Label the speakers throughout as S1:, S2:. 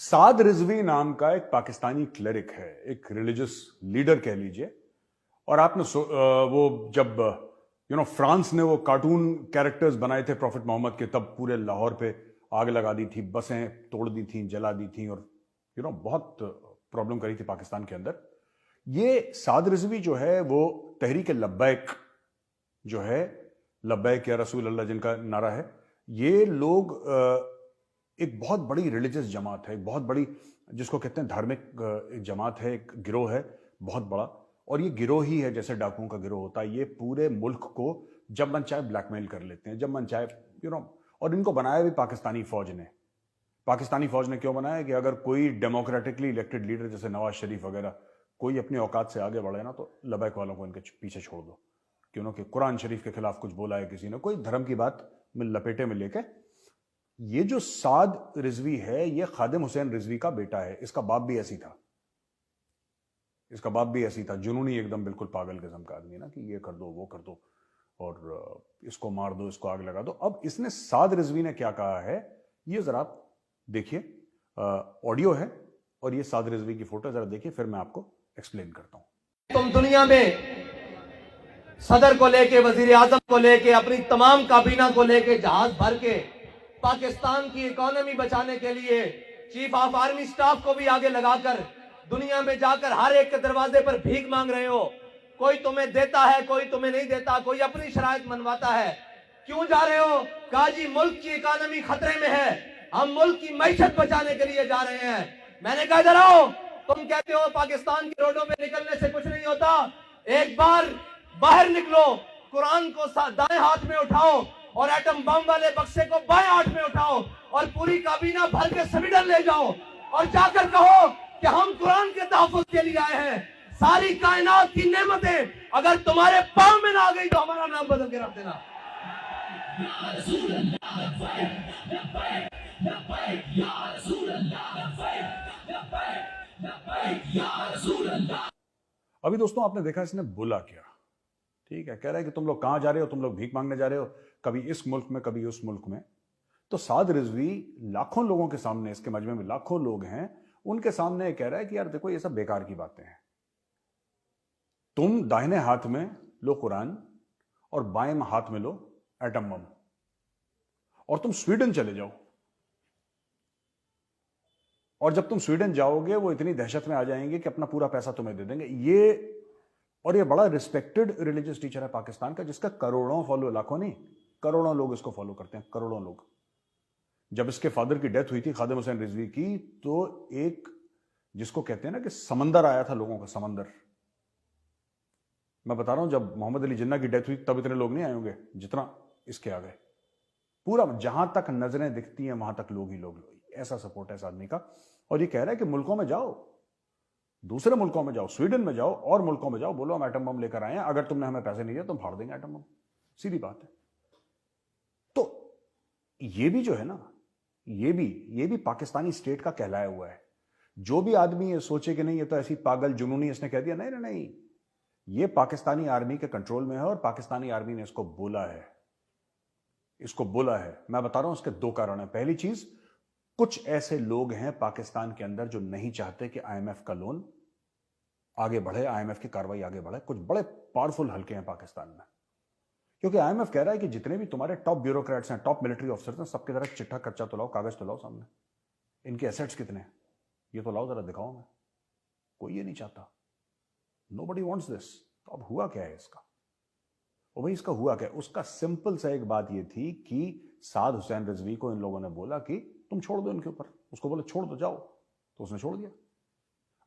S1: साद रिजवी नाम का एक पाकिस्तानी क्लरिक है, एक रिलीजियस लीडर कह लीजिए। और आपने वो जब फ्रांस ने वो कार्टून कैरेक्टर्स बनाए थे प्रॉफिट मोहम्मद के, तब पूरे लाहौर पे आग लगा दी थी, बसें तोड़ दी थी, जला दी थी, और बहुत प्रॉब्लम करी थी पाकिस्तान के अंदर। ये साद रिजवी जो है वो तहरीक लब्बैक जो है, लब्बैक या रसूल अल्लाह जिनका नारा है, ये लोग एक बहुत बड़ी रिलीजियस जमात है, एक बहुत बड़ी, जिसको कहते हैं धार्मिक जमात है, एक गिरोह है बहुत बड़ा। और ये गिरोह ही है जैसे डाकुओं का गिरोह होता है। ये पूरे मुल्क को जब मन चाहे ब्लैकमेल कर लेते हैं, जब मन चाहे और इनको बनाया भी पाकिस्तानी फौज ने। पाकिस्तानी फौज ने क्यों बनाया कि अगर कोई डेमोक्रेटिकली इलेक्टेड लीडर जैसे नवाज शरीफ वगैरह कोई अपनी औकात से आगे बढ़े ना, तो लबैक वालों को इनके पीछे छोड़ दो। क्योंकि कुरान शरीफ के खिलाफ कुछ बोला है किसी ने, कोई धर्म की बात में लपेटे में लेके। ये जो साद रिजवी है, ये खादिम हुसैन रिजवी का बेटा है। इसका बाप भी ऐसी था, इसका बाप भी ऐसी था, जुनूनी एकदम, बिल्कुल पागल किस्म का आदमी ना, कि ये कर दो वो कर दो और इसको मार दो, इसको आग लगा दो। अब इसने साद रिजवी ने क्या कहा है, ये जरा आप देखिए, ऑडियो है और ये साद रिजवी की फोटो, जरा देखिए, फिर मैं आपको एक्सप्लेन करता हूं।
S2: तुम दुनिया में सदर को लेके, वजीर आजम को लेके, अपनी तमाम काबीना को लेके जहाज भर के पाकिस्तान की इकोनॉमी बचाने के लिए चीफ ऑफ आर्मी स्टाफ को भी आगे लगाकर दुनिया में जाकर हर एक के दरवाजे पर भीख मांग रहे हो। कोई तुम्हें देता है, कोई तुम्हें नहीं देता, कोई अपनी शराइत मनवाता है। क्यों जा रहे हो? कहा जी मुल्क की इकोनॉमी खतरे में है, हम मुल्क की मैशत बचाने के लिए जा रहे हैं। मैंने कहा इधर आओ। तुम कहते हो पाकिस्तान की रोडों में निकलने से कुछ नहीं होता, एक बार बाहर निकलो, कुरान को दाएं हाथ में उठाओ और एटम बम वाले बक्से को बाएं हाथ में उठाओ और पूरी काबीना भर के स्वीडन ले जाओ और जाकर कहो कि हम कुरान के तहफ्फुज़ के लिए आए हैं। सारी कायनात की नेमतें अगर तुम्हारे पांव में ना आ गई तो हमारा नाम बदल के रख देना।
S1: अभी दोस्तों आपने देखा इसने बोला क्या, ठीक है, कह रहा है कि तुम लोग कहां जा रहे हो, तुम लोग भीख मांगने जा रहे हो, कभी इस मुल्क में कभी उस मुल्क में। तो साद रिजवी लाखों लोगों के सामने, इसके मजमे में लाखों लोग हैं, उनके सामने कह रहा है कि यार देखो, ये सब बेकार की बातें हैं। तुम दाहिने हाथ में लो कुरान और बाएं हाथ में लो एटम बम, और तुम स्वीडन चले जाओ, और जब तुम स्वीडन जाओगे वो इतनी दहशत में आ जाएंगे कि अपना पूरा पैसा तुम्हें दे देंगे। ये बड़ा रिस्पेक्टेड रिलीजियस टीचर है पाकिस्तान का, जिसका करोड़ों फॉलो, लाखों नहीं करोड़ों लोग इसको फॉलो करते हैं, करोड़ों लोग। जब इसके फादर की डेथ हुई थी खादिम हुसैन रिजवी की, तो एक, जिसको कहते हैं ना कि समंदर आया था लोगों का, समंदर। मैं बता रहा हूं, जब मोहम्मद अली जिन्ना की डेथ हुई तब इतने लोग नहीं आए होंगे जितना इसके आ गए। पूरा जहां तक नजरें दिखती हैं वहां तक लोग ही लोग, ऐसा सपोर्ट है इस आदमी का। और ये कह रहा है कि मुल्कों में जाओ, दूसरे मुल्कों में जाओ, स्वीडन में जाओ और मुल्कों में जाओ, बोलो हम एटम बम लेकर आए हैं, अगर तुमने हमें पैसे नहीं दिए तो हम फाड़ देंगे एटम बम। सीधी बात है। तो ये भी जो है ना, ये भी पाकिस्तानी स्टेट का कहलाया हुआ है। जो भी आदमी ये सोचे कि नहीं ये तो ऐसी पागल जुनूनी इसने कह दिया, नहीं नहीं नहीं, ये पाकिस्तानी आर्मी के कंट्रोल में है और पाकिस्तानी आर्मी ने इसको बोला है, इसको बोला है। मैं बता रहा हूं उसके दो कारण है। पहली चीज, कुछ ऐसे लोग हैं पाकिस्तान के अंदर जो नहीं चाहते कि आईएमएफ का लोन आगे बढ़े, आईएमएफ की कार्रवाई आगे बढ़े। कुछ बड़े पावरफुल हल्के हैं पाकिस्तान में, क्योंकि आईएमएफ कह रहा है कि जितने भी तुम्हारे टॉप ब्यूरोक्रेट्स हैं, टॉप मिलिट्री ऑफिसर्स हैं, सबके जरा चिट्ठा कच्चा तो लाओ, कागज तो लाओ सामने, इनके एसेट्स कितने हैं ये तो लाओ, जरा दिखाओ मैं। कोई ये नहीं चाहता, नोबडी वांट्स दिस। तो अब हुआ क्या है इसका? और भाई इसका हुआ क्या? उसका सिंपल सा एक बात ये थी कि साद हुसैन रिजवी को इन लोगों ने बोला कि तुम छोड़ दो इनके ऊपर। उसको बोला छोड़ दो, जाओ, तो उसने छोड़ दिया।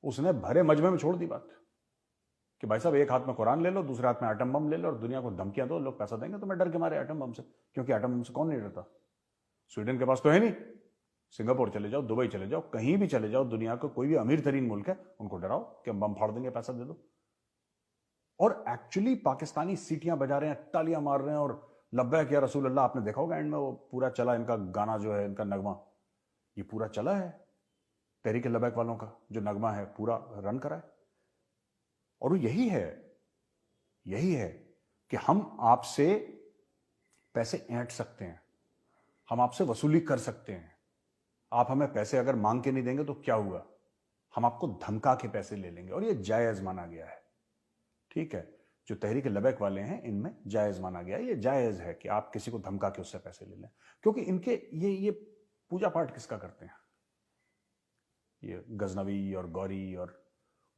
S1: उसने भरे मजमे में छोड़ दी बात कि भाई साहब एक हाथ में कुरान ले लो, दूसरे हाथ में एटम बम ले लो और दुनिया को धमकियां दो, लोग पैसा देंगे तुम्हें डर के मारे एटम बम से। क्योंकि एटम बम से कौन नहीं डरता? स्वीडन के पास तो है नहीं। सिंगापुर चले जाओ, दुबई चले जाओ, कहीं भी चले जाओ, दुनिया का कोई भी अमीर तरीन मुल्क है, उनको डराओ कि हम बम फाड़ देंगे, पैसा दे दो। और एक्चुअली पाकिस्तानी सीटियां बजा रहे हैं, तालियां मार रहे हैं और लब्बैक या रसूल अल्लाह। आपने देखा होगा एंड में वो पूरा चला, इनका गाना जो है, इनका नगमा, ये पूरा चला है तहरीक लब्बैक वालों का जो नगमा है, पूरा रन करा है। और वो यही है कि हम आपसे पैसे ऐंठ सकते हैं, हम आपसे वसूली कर सकते हैं, आप हमें पैसे अगर मांग के नहीं देंगे तो क्या हुआ, हम आपको धमका के पैसे ले लेंगे, और ये जायज माना गया है। ठीक है, जो तहरीक लबैक वाले हैं इनमें जायज माना गया है, ये जायज है कि आप किसी को धमका के उससे पैसे ले लें, क्योंकि इनके ये पूजा पाठ किसका करते हैं, ये गजनवी और गौरी, और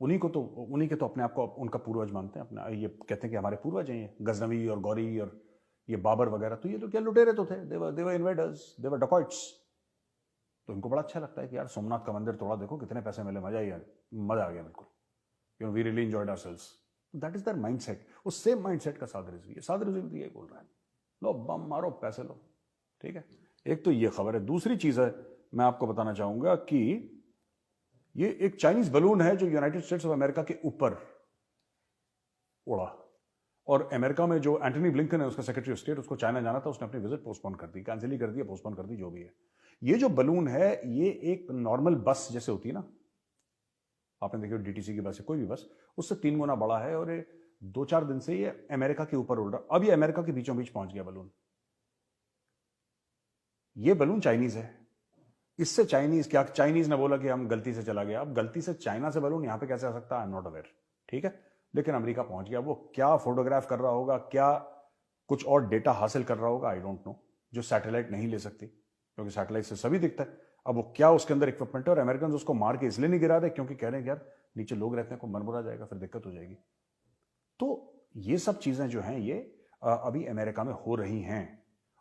S1: उन्हीं के तो अपने आप को उनका पूर्वज मानते हैं, अपना ये कहते हैं कि हमारे पूर्वज हैं ये गजनवी और गौरी और ये बाबर वगैरह। तो ये तो क्या लुटेरे तो थे, देवर इन्वेडर्स, देवर डकॉइट्स। तो इनको बड़ा अच्छा लगता है कि यार सोमनाथ का मंदिर तोड़ा, देखो कितने पैसे मिले, मजा ही मजा आ गया बिल्कुल, you know we really enjoyed ourselves. That is their mindset. उस सेम माइंडसेट का साद रिजवी है। साद रिजवी भी यही बोल रहा है, लो बम मारो पैसे लो। ठीक है, एक तो ये खबर है। दूसरी चीज है मैं आपको बताना चाहूंगा कि ये एक चाइनीज बलून है जो यूनाइटेड स्टेट्स ऑफ अमेरिका के ऊपर उड़ा, और अमेरिका में जो एंटनी ब्लिंकन है उसका सेक्रेटरी ऑफ स्टेट, उसको चाइना जाना था, उसने अपनी विजिट पोस्टपोन कर दी, कैंसिल ही कर दी, पोस्टपोन कर दी, जो भी है। ये जो बलून है ये एक नॉर्मल बस जैसे होती है ना, आपने देखिए डीटीसी की बस है, कोई भी बस, उससे 3 गुना बड़ा है, और ये 2-4 दिन से ये अमेरिका के ऊपर उड़ रहा। अब ये अमेरिका के बीचों बीच पहुंच गया बलून। ये बलून चाइनीज है। इससे चाइनीज ने बोला कि हम गलती से चला गया। अब गलती से चाइना से बलून यहां पे कैसे आ सकता है, आई एम नॉट अवेयर। ठीक है, लेकिन अमेरिका पहुंच गया। वो क्या फोटोग्राफ कर रहा होगा, क्या कुछ और डेटा हासिल कर रहा होगा, आई डोंट नो, जो सैटेलाइट नहीं ले सकती, क्योंकि सैटेलाइट से सभी दिखता है। अब वो क्या उसके अंदर इक्विपमेंट है, और अमेरिकन उसको मार के इसलिए नहीं गिरा रहे क्योंकि कह रहे हैं यार नीचे लोग रहते हैं, को मनमुरा जाएगा, फिर दिक्कत हो जाएगी। तो ये सब चीजें जो हैं ये अभी अमेरिका में हो रही हैं,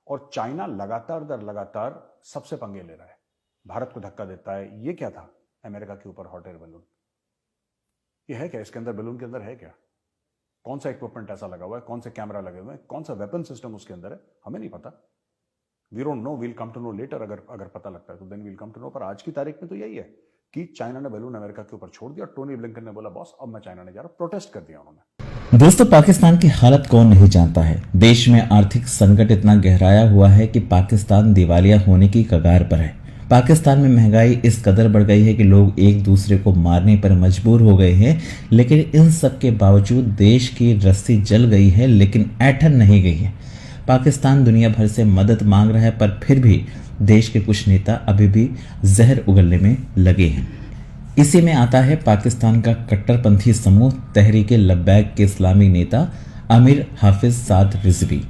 S1: और चाइना लगातार दर लगातार सबसे पंगे ले रहा है, भारत को धक्का देता है। ये क्या था अमेरिका के ऊपर हॉट एयर बलून, ये है क्या, इसके अंदर बलून के अंदर है क्या, कौन सा इक्विपमेंट ऐसा लगा हुआ है, कौन से कैमरा लगे हुए हैं, कौन सा वेपन सिस्टम उसके अंदर है, हमें नहीं पता। We don't know, we'll come to know later. अगर पता लगता है तो then we'll come to know. पर आज की तारीख में तो यही है कि चाइना ने बलून अमेरिका के ऊपर छोड़ दिया। टोनी ब्लिंकन ने बोला बॉस अब मैं चाइना ने जा रहा हूं, प्रोटेस्ट कर दिया उन्होंने।
S3: दोस्तों, पाकिस्तान की हालत कौन नहीं जानता है। देश में आर्थिक संकट इतना गहराया हुआ है कि पाकिस्तान दिवालिया होने की कगार पर है। पाकिस्तान में महंगाई इस कदर बढ़ गई है कि लोग एक दूसरे को मारने पर मजबूर हो गए हैं, लेकिन इन सब के बावजूद देश की रस्सी जल गई है लेकिन ऐंठन नहीं गई है। पाकिस्तान दुनिया भर से मदद मांग रहा है, पर फिर भी देश के कुछ नेता अभी भी जहर उगलने में लगे हैं। इसी में आता है पाकिस्तान का कट्टरपंथी समूह तहरीक लब्बैक के इस्लामी नेता आमिर हाफिज साद रिजवी।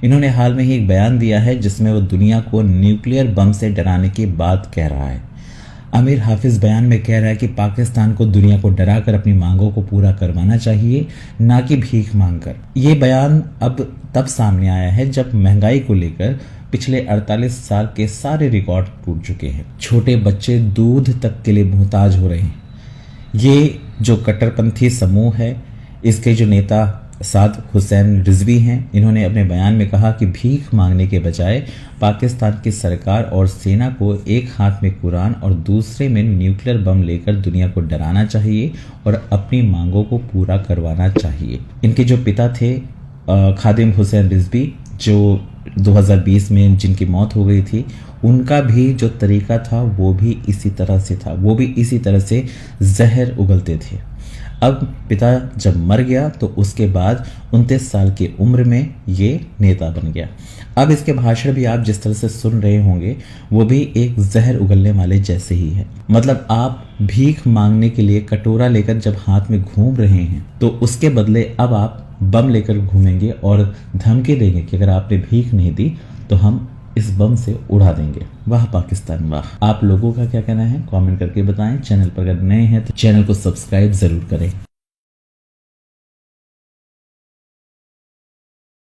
S3: इन्होंने हाल में ही एक बयान दिया है जिसमें वो दुनिया को न्यूक्लियर बम से डराने की बात कह रहा है। आमिर हाफिज बयान में कह रहा है कि पाकिस्तान को दुनिया को डराकर अपनी मांगों को पूरा करवाना चाहिए, ना कि भीख मांगकर। ये बयान अब तब सामने आया है जब महंगाई को लेकर पिछले 48 साल के सारे रिकॉर्ड टूट चुके हैं। छोटे बच्चे दूध तक के लिए मोहताज हो रहे हैं। ये जो कट्टरपंथी समूह है, इसके जो नेता साद हुसैन रिजवी हैं, इन्होंने अपने बयान में कहा कि भीख मांगने के बजाय पाकिस्तान की सरकार और सेना को एक हाथ में कुरान और दूसरे में न्यूक्लियर बम लेकर दुनिया को डराना चाहिए और अपनी मांगों को पूरा करवाना चाहिए। इनके जो पिता थे खादिम हुसैन रिजवी, जो 2020 में जिनकी मौत हो गई थी, उनका भी जो तरीका था वो भी इसी तरह से था। वो भी इसी तरह से जहर उगलते थे। अब पिता जब मर गया तो उसके बाद 29 साल की उम्र में ये नेता बन गया। अब इसके भाषण भी आप जिस तरह से सुन रहे होंगे वो भी एक जहर उगलने वाले जैसे ही है। मतलब आप भीख मांगने के लिए कटोरा लेकर जब हाथ में घूम रहे हैं तो उसके बदले अब आप बम लेकर घूमेंगे और धमकी देंगे कि अगर आपने भीख नहीं दी तो हम इस बम से उड़ा देंगे। वाह पाकिस्तान वाह। आप लोगों का क्या कहना है कमेंट करके बताएं। चैनल पर अगर नए हैं तो चैनल को सब्सक्राइब जरूर करें।